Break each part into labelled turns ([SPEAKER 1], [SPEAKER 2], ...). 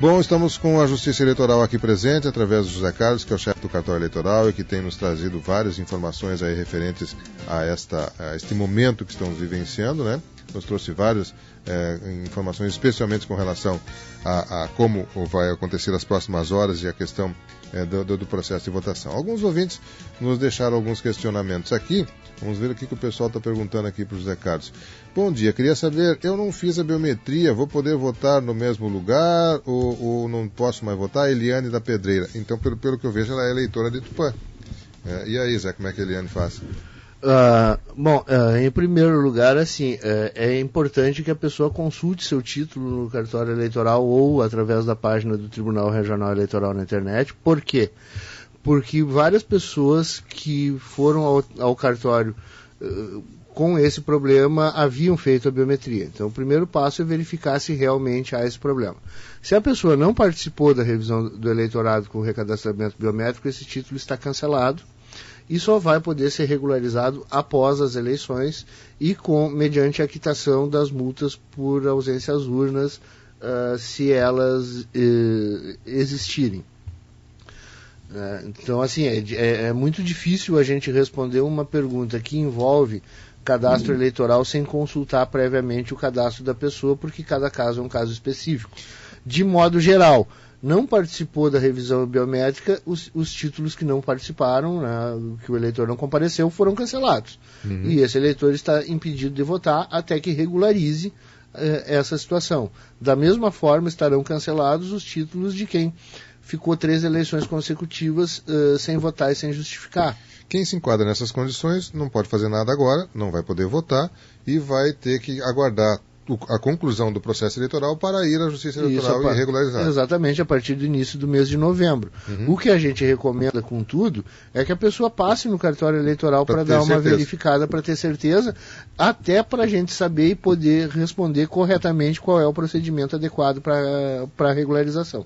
[SPEAKER 1] Bom, estamos com a Justiça Eleitoral aqui presente, através do José Carlos, que é o chefe do cartório eleitoral e que tem nos trazido várias informações aí referentes a este momento que estamos vivenciando, né? Nos trouxe várias informações, especialmente com relação a como vai acontecer as próximas horas e a questão do processo de votação. Alguns ouvintes nos deixaram alguns questionamentos aqui. Vamos ver o que o pessoal está perguntando aqui para o José Carlos. Bom dia, queria saber, eu não fiz a biometria, vou poder votar no mesmo lugar ou não posso mais votar? Eliane da Pedreira. Então, pelo que eu vejo, ela é eleitora de Tupã. E aí, Zé, como é que a Eliane faz?
[SPEAKER 2] Em primeiro lugar, assim, é importante que a pessoa consulte seu título no cartório eleitoral ou através da página do Tribunal Regional Eleitoral na internet. Por quê? Porque várias pessoas que foram ao cartório com esse problema haviam feito a biometria. Então, o primeiro passo é verificar se realmente há esse problema. Se a pessoa não participou da revisão do eleitorado com o recadastramento biométrico, esse título está cancelado e só vai poder ser regularizado após as eleições e mediante a quitação das multas por ausência às urnas, se elas existirem. Então, assim, é muito difícil a gente responder uma pergunta que envolve cadastro eleitoral sem consultar previamente o cadastro da pessoa, porque cada caso é um caso específico. De modo geral, não participou da revisão biométrica, os títulos que não participaram, né, que o eleitor não compareceu, foram cancelados. E esse eleitor está impedido de votar até que regularize essa situação. Da mesma forma, estarão cancelados os títulos de quem ficou 3 eleições consecutivas sem votar e sem justificar.
[SPEAKER 1] Quem se enquadra nessas condições não pode fazer nada agora, não vai poder votar e vai ter que aguardar a conclusão do processo eleitoral para ir à Justiça Eleitoral e regularizar.
[SPEAKER 2] Exatamente, a partir do início do mês de novembro. O que a gente recomenda, contudo, é que a pessoa passe no cartório eleitoral para dar uma verificada, para ter certeza, até para a gente saber e poder responder corretamente qual é o procedimento adequado para a regularização.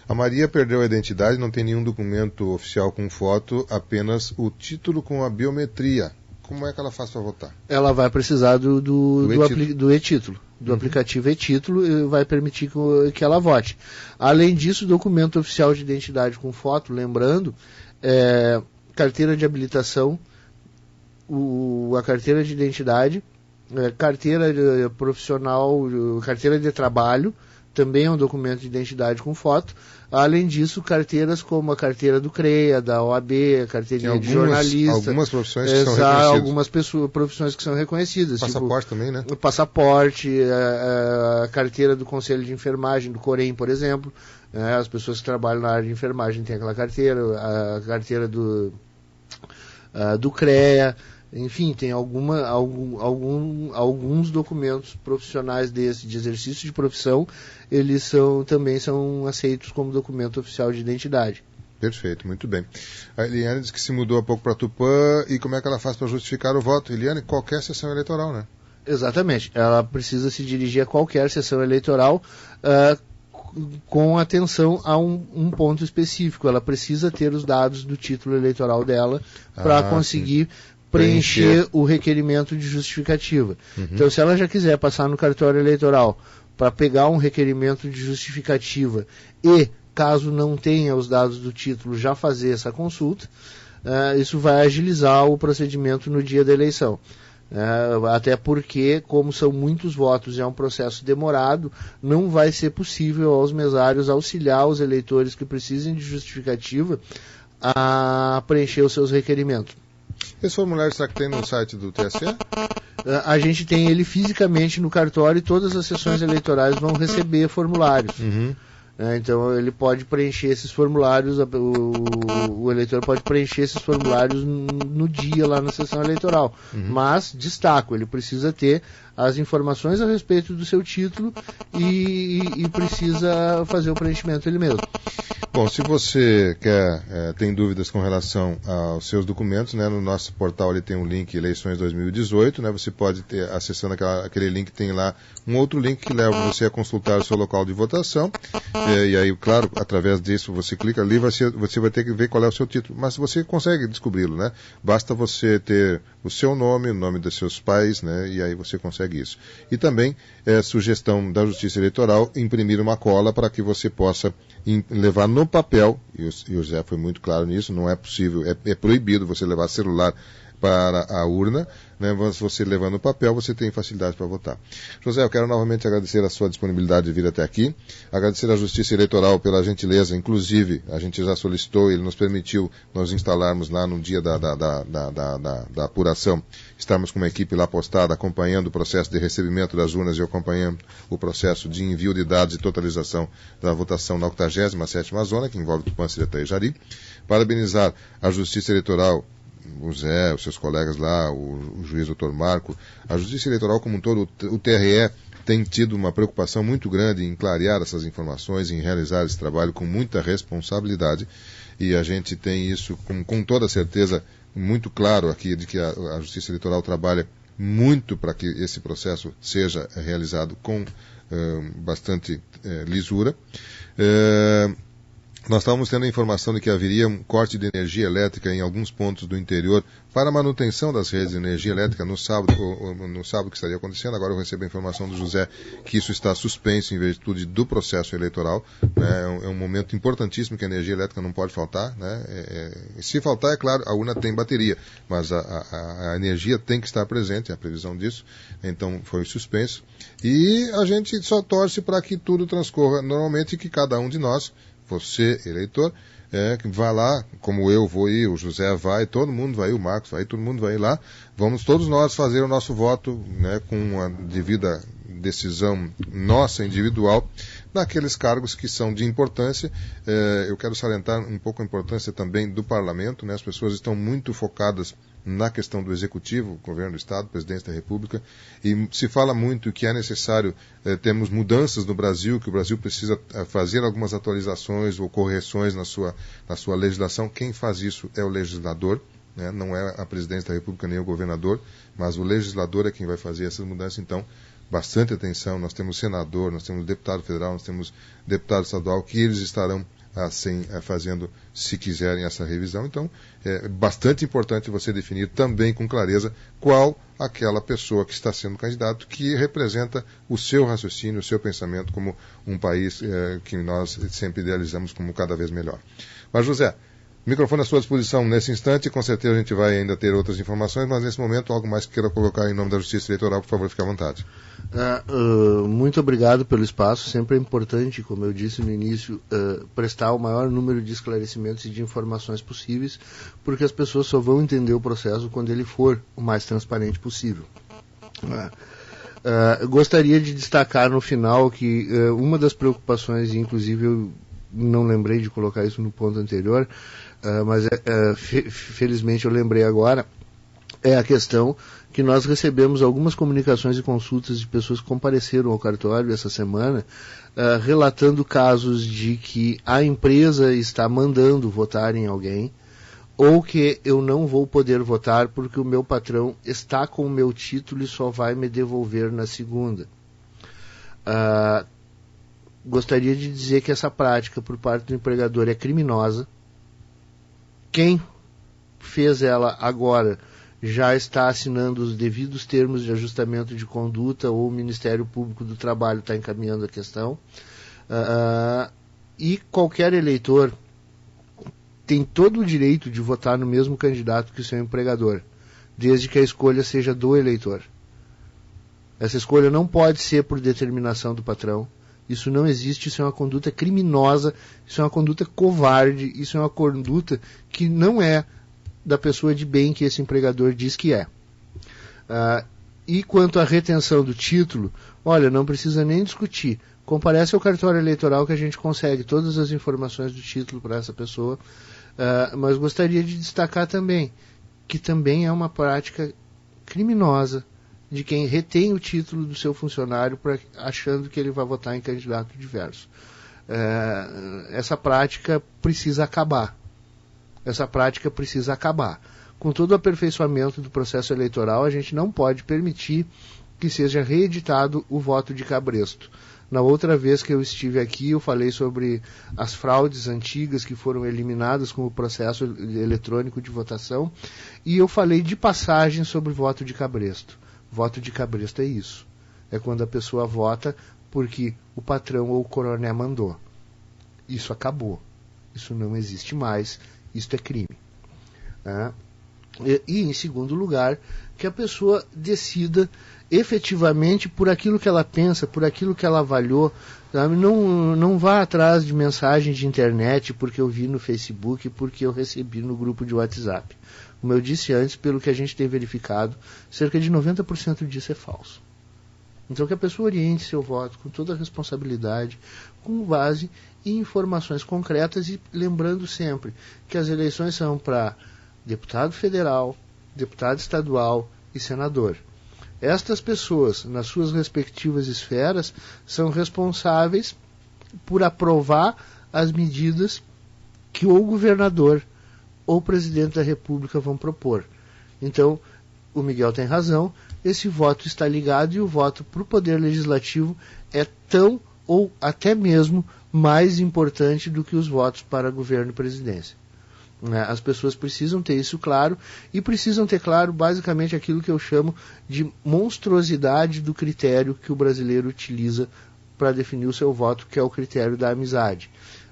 [SPEAKER 1] A Maria perdeu a identidade, não tem nenhum documento oficial com foto, apenas o título com a biometria. Como é que ela faz para votar?
[SPEAKER 2] Ela vai precisar do e-título, do aplicativo e-título, e vai permitir que ela vote. Além disso, documento oficial de identidade com foto, lembrando, carteira de habilitação, a carteira de identidade, carteira profissional, carteira de trabalho, também é um documento de identidade com foto. Além disso, carteiras como a carteira do CREA, da OAB, a carteirinha de jornalista.
[SPEAKER 1] Algumas profissões que são reconhecidas.
[SPEAKER 2] Algumas profissões que são reconhecidas.
[SPEAKER 1] Passaporte tipo, também, né?
[SPEAKER 2] O passaporte, a carteira do Conselho de Enfermagem, do COREM, por exemplo. As pessoas que trabalham na área de enfermagem têm aquela carteira, a carteira do CREA. Enfim, tem alguns documentos profissionais de exercício de profissão, eles também são aceitos como documento oficial de identidade.
[SPEAKER 1] Perfeito, muito bem. A Eliane disse que se mudou há pouco para Tupã, e como é que ela faz para justificar o voto? Eliane, qualquer sessão eleitoral, né?
[SPEAKER 2] Exatamente, ela precisa se dirigir a qualquer sessão eleitoral com atenção a um ponto específico. Ela precisa ter os dados do título eleitoral dela para conseguir preencher o requerimento de justificativa. Então, se ela já quiser passar no cartório eleitoral para pegar um requerimento de justificativa e, caso não tenha os dados do título, já fazer essa consulta, isso vai agilizar o procedimento no dia da eleição. Até porque, como são muitos votos e é um processo demorado, não vai ser possível aos mesários auxiliar os eleitores que precisem de justificativa a preencher os seus requerimentos.
[SPEAKER 1] Esse formulário será que tem no site do TSE?
[SPEAKER 2] A gente tem ele fisicamente no cartório e todas as sessões eleitorais vão receber formulários. Então ele pode preencher esses formulários, o eleitor pode preencher esses formulários no dia lá na sessão eleitoral. Mas, destaco, ele precisa ter as informações a respeito do seu título e precisa fazer o preenchimento ele mesmo.
[SPEAKER 1] Bom, se você tem dúvidas com relação aos seus documentos, né, no nosso portal ele tem um link Eleições 2018, né, você pode ter, acessando aquele link, tem lá um outro link que leva você a consultar o seu local de votação, e aí, claro, através disso você clica ali, você vai ter que ver qual é o seu título, mas você consegue descobri-lo, né, basta você ter o seu nome, o nome dos seus pais, né, e aí você consegue isso. E também sugestão da Justiça Eleitoral imprimir uma cola para que você possa levar no papel, e o José foi muito claro nisso, não é possível, é proibido você levar celular para a urna, né? Se você levar no papel, você tem facilidade para votar. José, eu quero novamente agradecer a sua disponibilidade de vir até aqui, agradecer à Justiça Eleitoral pela gentileza, inclusive, a gente já solicitou, ele nos permitiu nós instalarmos lá no dia da apuração, estarmos com uma equipe lá postada, acompanhando o processo de recebimento das urnas e acompanhando o processo de envio de dados e totalização da votação na 87ª zona, que envolve Tupã, Ciretã e Jari. Parabenizar a Justiça Eleitoral, o Zé, os seus colegas lá, o juiz doutor Marco, a Justiça Eleitoral como um todo, o TRE tem tido uma preocupação muito grande em clarear essas informações, em realizar esse trabalho com muita responsabilidade, e a gente tem isso com toda certeza muito claro aqui, de que a Justiça Eleitoral trabalha muito para que esse processo seja realizado com bastante lisura. Nós estávamos tendo a informação de que haveria um corte de energia elétrica em alguns pontos do interior para a manutenção das redes de energia elétrica no sábado que estaria acontecendo. Agora eu recebo a informação do José que isso está suspenso em virtude do processo eleitoral, né? É um momento importantíssimo que a energia elétrica não pode faltar, né? Se faltar, é claro, a urna tem bateria, mas a energia tem que estar presente, é a previsão disso, então foi suspenso. E a gente só torce para que tudo transcorra normalmente, que cada um de nós, você, eleitor, que vá lá, como eu vou ir, o José vai, todo mundo vai, o Marcos vai, todo mundo vai ir lá. Vamos todos nós fazer o nosso voto, né, com a devida decisão nossa, individual, naqueles cargos que são de importância. Eu quero salientar um pouco a importância também do parlamento, né? As pessoas estão muito focadas na questão do executivo, governo do Estado, presidência da República, e se fala muito que é necessário termos mudanças no Brasil, que o Brasil precisa fazer algumas atualizações ou correções na sua legislação. Quem faz isso é o legislador, né? Não é a presidência da República nem o governador, mas o legislador é quem vai fazer essas mudanças. Então, bastante atenção, nós temos senador, nós temos deputado federal, nós temos deputado estadual, que eles estarão fazendo, se quiserem, essa revisão. Então, é bastante importante você definir também com clareza qual aquela pessoa que está sendo candidato, que representa o seu raciocínio, o seu pensamento como um país que nós sempre idealizamos como cada vez melhor. Mas, José, microfone à sua disposição nesse instante, com certeza a gente vai ainda ter outras informações, mas nesse momento, algo mais que queira colocar em nome da Justiça Eleitoral, por favor, fique à vontade.
[SPEAKER 2] Muito obrigado pelo espaço. Sempre é importante, como eu disse no início, prestar o maior número de esclarecimentos e de informações possíveis, porque as pessoas só vão entender o processo quando ele for o mais transparente possível. Gostaria de destacar no final que uma das preocupações, inclusive eu não lembrei de colocar isso no ponto anterior, mas felizmente eu lembrei agora, é a questão que nós recebemos algumas comunicações e consultas de pessoas que compareceram ao cartório essa semana, relatando casos de que a empresa está mandando votar em alguém, ou que eu não vou poder votar porque o meu patrão está com o meu título e só vai me devolver na segunda. Gostaria de dizer que essa prática por parte do empregador é criminosa. Quem fez ela agora já está assinando os devidos termos de ajustamento de conduta, ou o Ministério Público do Trabalho está encaminhando a questão. E qualquer eleitor tem todo o direito de votar no mesmo candidato que o seu empregador, desde que a escolha seja do eleitor. Essa escolha não pode ser por determinação do patrão. Isso não existe, isso é uma conduta criminosa, isso é uma conduta covarde, isso é uma conduta que não é da pessoa de bem que esse empregador diz que é. E quanto à retenção do título, olha, não precisa nem discutir. Comparece ao cartório eleitoral que a gente consegue todas as informações do título para essa pessoa, mas gostaria de destacar também que também é uma prática criminosa de quem retém o título do seu funcionário achando que ele vai votar em candidato diverso. Essa prática precisa acabar. Com todo o aperfeiçoamento do processo eleitoral, a gente não pode permitir que seja reeditado o voto de cabresto. Na outra vez que eu estive aqui, eu falei sobre as fraudes antigas que foram eliminadas com o processo eletrônico de votação, e eu falei de passagem sobre voto de cabresto. Voto de cabresto é isso. É quando a pessoa vota porque o patrão ou o coroné mandou. Isso acabou. Isso não existe mais. Isso é crime. E, em segundo lugar, que a pessoa decida efetivamente por aquilo que ela pensa, por aquilo que ela avaliou. Sabe? Não vá atrás de mensagem de internet porque eu vi no Facebook, porque eu recebi no grupo de WhatsApp. Como eu disse antes, pelo que a gente tem verificado, cerca de 90% disso é falso. Então que a pessoa oriente seu voto com toda a responsabilidade, com base em informações concretas e lembrando sempre que as eleições são para deputado federal, deputado estadual e senador. Estas pessoas, nas suas respectivas esferas, são responsáveis por aprovar as medidas que ou o governador ou o presidente da República vão propor. Então, o Miguel tem razão, esse voto está ligado e o voto para o Poder Legislativo é tão ou até mesmo mais importante do que os votos para governo e presidência. As pessoas precisam ter isso claro e precisam ter claro basicamente aquilo que eu chamo de monstruosidade do critério que o brasileiro utiliza para definir o seu voto, que é o critério da amizade.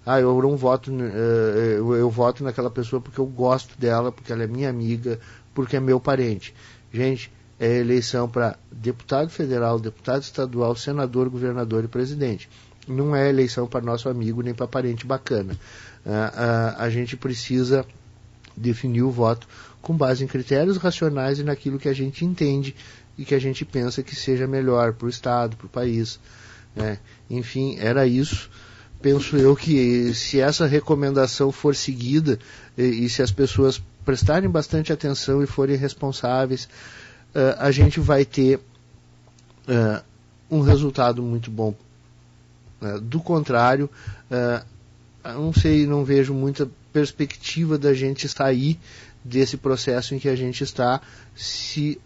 [SPEAKER 2] Eu não voto, eu voto naquela pessoa porque eu gosto dela, porque ela é minha amiga, porque é meu parente. Gente, é eleição para deputado federal, deputado estadual, senador, governador e presidente. Não é eleição para nosso amigo nem para parente bacana. A gente precisa definir o voto com base em critérios racionais e naquilo que a gente entende e que a gente pensa que seja melhor para o Estado, para o país. Enfim, era isso. Penso eu que se essa recomendação for seguida e se as pessoas prestarem bastante atenção e forem responsáveis, a gente vai ter um resultado muito bom. Do contrário, não vejo muita perspectiva da gente sair desse processo em que a gente está se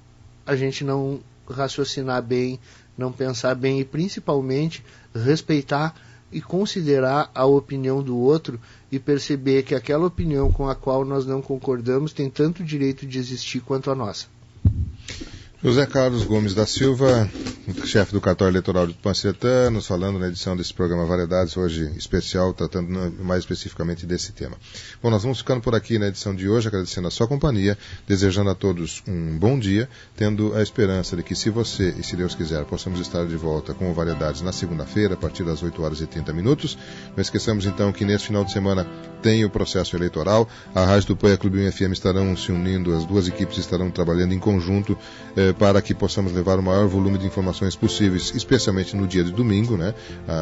[SPEAKER 2] a gente não raciocinar bem, não pensar bem e principalmente respeitar e considerar a opinião do outro e perceber que aquela opinião com a qual nós não concordamos tem tanto direito de existir quanto a nossa.
[SPEAKER 1] José Carlos Gomes da Silva, chefe do cartório eleitoral de Tupã-Sertã, nos falando na edição desse programa Variedades, hoje especial, tratando mais especificamente desse tema. Bom, nós vamos ficando por aqui na edição de hoje, agradecendo a sua companhia, desejando a todos um bom dia, tendo a esperança de que se você, e se Deus quiser, possamos estar de volta com o Variedades na segunda-feira, a partir das 8 horas e 30 minutos. Não esqueçamos então que nesse final de semana tem o processo eleitoral, a Rádio Tupã e a Clube 1 FM estarão se unindo, as duas equipes estarão trabalhando em conjunto para que possamos levar o maior volume de informações possíveis, especialmente no dia de domingo, né?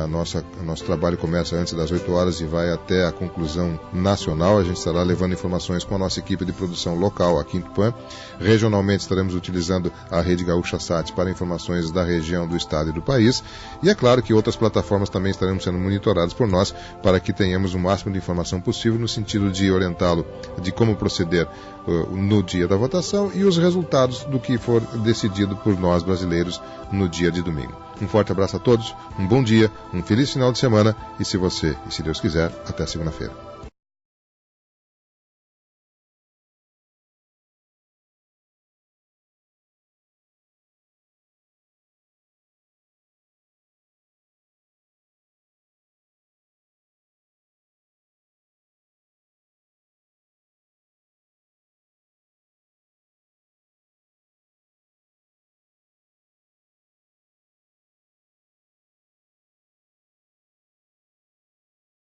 [SPEAKER 1] Nosso trabalho começa antes das 8 horas e vai até a conclusão nacional. A gente estará levando informações com a nossa equipe de produção local aqui em Tupã. Regionalmente estaremos utilizando a Rede Gaúcha Sat para informações da região, do estado e do país. E é claro que outras plataformas também estarão sendo monitoradas por nós para que tenhamos o máximo de informação possível no sentido de orientá-lo de como proceder no dia da votação e os resultados do que for decidido por nós brasileiros no dia de domingo. Um forte abraço a todos, um bom dia, um feliz final de semana e se Deus quiser, até segunda-feira.